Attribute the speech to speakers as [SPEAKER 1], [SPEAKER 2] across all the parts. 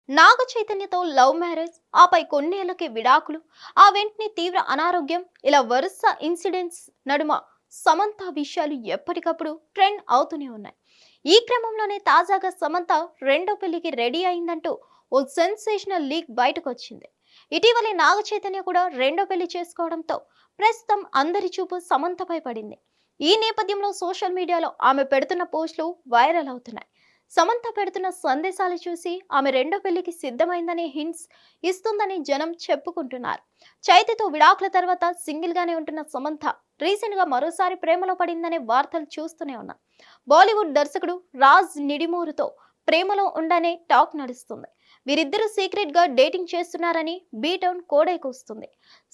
[SPEAKER 1] నాగ చైతన్యతో love marriage, ఆపై కొన్నేళ్లకి విడాకులు, ఆ వెంటనే తీవ్ర అనారోగ్యం, ఇలా వరుస ఇన్సిడెంట్స్ నడుమ సమంత విషయాలు ఎప్పటికప్పుడు ట్రెండ్ అవుతూనే ఉన్నాయి. ఈ క్రమంలోనే తాజాగా సమంత రెండో పెళ్లికి రెడీ అయిందంటూ ఓ సెన్సేషనల్ లీక్ బయటకు వచ్చింది. ఇటీవలే నాగ చైతన్య కూడా రెండో పెళ్లి చేసుకోవడంతో ప్రస్తుతం అందరి చూపు సమంతపై పడింది. ఈ నేపథ్యంలో సోషల్ మీడియాలో ఆమె పెడుతున్న పోస్టులు వైరల్ అవుతున్నాయి. సమంత పెడుతున్న సందేశాలు చూసి ఆమె రెండో పెళ్లికి సిద్ధమైందనే హింట్స్ ఇస్తుందని జనం చెప్పుకుంటున్నారు. చైతితో విడాకుల తర్వాత సింగిల్ గానే ఉంటున్న సమంత రీసెంట్ గా మరోసారి ప్రేమలో పడిందనే వార్తలు చూస్తూనే ఉన్నాం. బాలీవుడ్ దర్శకుడు రాజ్ నిడిమూరుతో ప్రేమలో ఉండనే టాక్ నడుస్తుంది. వీరిద్దరూ సీక్రెట్ గా డేటింగ్ చేస్తున్నారని బీటౌన్ కోడైకొస్తుంది.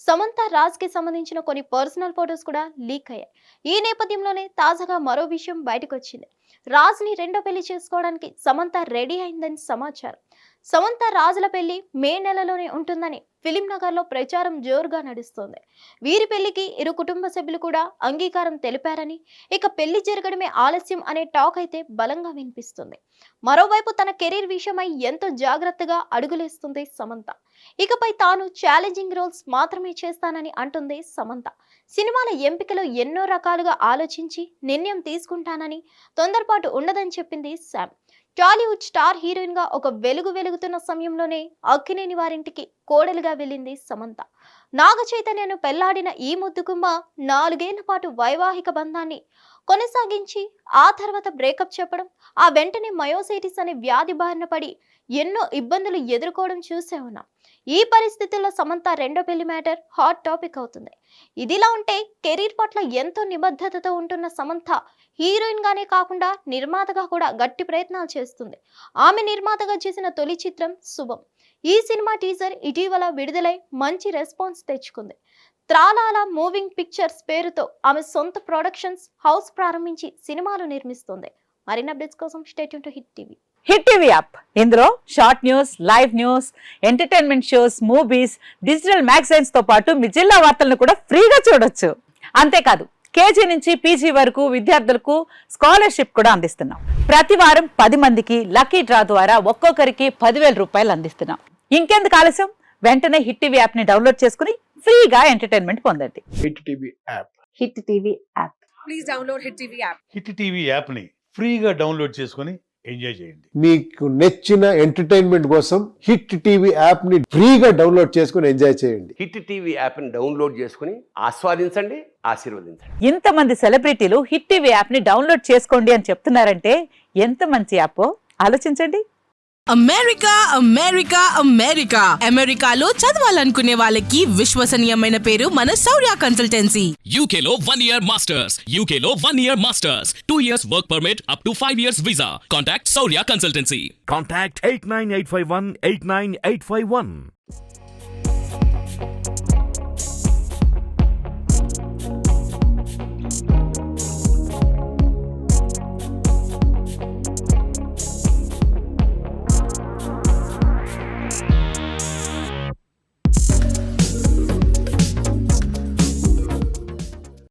[SPEAKER 1] సమంత రాజ్ కి సంబంధించిన కొన్ని పర్సనల్ ఫొటోస్ కూడా లీక్ అయ్యాయి. ఈ నేపథ్యంలోనే తాజాగా మరో విషయం బయటకు వచ్చింది. రాజ్ ని రెండో పెళ్లి చేసుకోవడానికి సమంత రెడీ అయిందని సమాచారం. సమంత రాజుల పెళ్లి మే నెలలోనే ఉంటుందని ఫిలిం నగర్ లో ప్రచారం జోరుగా నడుస్తోంది. వీరి పెళ్లికి ఇరు కుటుంబ సభ్యులు కూడా అంగీకారం తెలిపారని, ఇక పెళ్లి జరగడమే ఆలస్యం అనే టాక్ అయితే బలంగా వినిపిస్తుంది. మరోవైపు తన కెరీర్ విషయమై ఎంతో జాగ్రత్తగా అడుగులేస్తుంది సమంత. ఇకపై తాను ఛాలెంజింగ్ రోల్స్ మాత్రమే చేస్తానని అంటుంది సమంత. సినిమాల ఎంపికలో ఎన్నో రకాలుగా ఆలోచించి నిర్ణయం తీసుకుంటానని, తొందరపాటు ఉండదని చెప్పింది శామ్. టాలీవుడ్ స్టార్ హీరోయిన్ గా ఒక వెలుగుతున్న సమయంలోనే అక్కినేని వారింటికి కోడలుగా వెళ్ళింది సమంత. నాగ చైతన్యను పెళ్లాడిన ఈ ముద్దుగుమ్మ 4 ఏళ్ల పాటు వైవాహిక బంధాన్ని కొనసాగించి ఆ తర్వాత బ్రేకప్ చెప్పడం, ఆ వెంటనే మయోసైటిస్ అనే వ్యాధి బారిన పడి ఎన్నో ఇబ్బందులు ఎదుర్కోవడం చూసే ఉన్నాం. ఈ పరిస్థితుల్లో సమంత రెండో పెళ్లి మ్యాటర్ హాట్ టాపిక్ అవుతుంది. ఇదిలా ఉంటే కెరీర్ పట్ల ఎంతో నిబద్ధతతో ఉంటున్న సమంత హీరోయిన్ గానే కాకుండా నిర్మాతగా కూడా గట్టి ప్రయత్నాలు చేస్తుంది. ఆమె నిర్మాతగా చేసిన తొలి చిత్రం శుభం. ఈ సినిమా టీజర్ ఇటీవల విడుదలై మంచి రెస్పాన్స్ తెచ్చుకుంది. త్రాలాల మూవింగ్ పిక్చర్స్ పేరుతో ఆమె సొంత ప్రొడక్షన్స్ హౌస్ ప్రారంభించి సినిమాలు నిర్మిస్తుంది. మరిన్ని అప్డేట్స్ కోసం stay tune to Hit TV.
[SPEAKER 2] Hit TV app ఇందులో short news, live news, entertainment shows, movies, digital magazines తో పాటు మీ జిల్లా వార్తలను కూడా ఫ్రీగా చూడొచ్చు. అంతేకాదు కేజీ నుంచి పీజీ వరకు విద్యార్థులకు స్కాలర్షిప్ కూడా అందిస్తున్నాం. ప్రతి వారం 10 మందికి లక్కీ డ్రా ద్వారా ఒక్కొక్కరికి 10,000 రూపాయలు అందిస్తున్నాం. ఇంకెందుకు ఆలస్యం, వెంటనే హిట్ టీవీ యాప్ ని డౌన్లోడ్ చేసుకుని ఫ్రీగా ఎంటర్టైన్మెంట్ పొందండి.
[SPEAKER 3] Hit TV app.
[SPEAKER 2] Hit TV app.
[SPEAKER 4] Please download hit TV app.
[SPEAKER 5] Hit TV యాప్ని ఫ్రీగా డౌన్లోడ్ చేసుకొని ఎంజాయ్ చేయండి.
[SPEAKER 3] మీకు నచ్చిన ఎంటర్టైన్మెంట్ కోసం హిట్ టీవీ యాప్ ని ఫ్రీగా డౌన్లోడ్ చేసుకొని ఎంజాయ్ చేయండి.
[SPEAKER 6] హిట్ టీవీ యాప్ ని డౌన్లోడ్ చేసుకుని ఆస్వాదించండి, ఆశీర్వదించండి.
[SPEAKER 2] ఇంతమంది సెలబ్రిటీలు హిట్ టీవీ యాప్ ని డౌన్లోడ్ చేసుకోండి అని చెప్తున్నారంటే ఎంత మంచి యాప్ ఆలోచించండి.
[SPEAKER 4] అమెరికా అమెరికా అమెరికా అమెరికాలో చదవాలనుకునే వాళ్ళకి విశ్వసనీయమైన పేరు మన శౌర్య కన్సల్టెన్సీ.
[SPEAKER 7] UK లో 1 year masters. UK లో 1 year masters. 2 years work permit up to 5 years visa. Contact Saurya Consultancy.
[SPEAKER 8] Contact 89851 89851.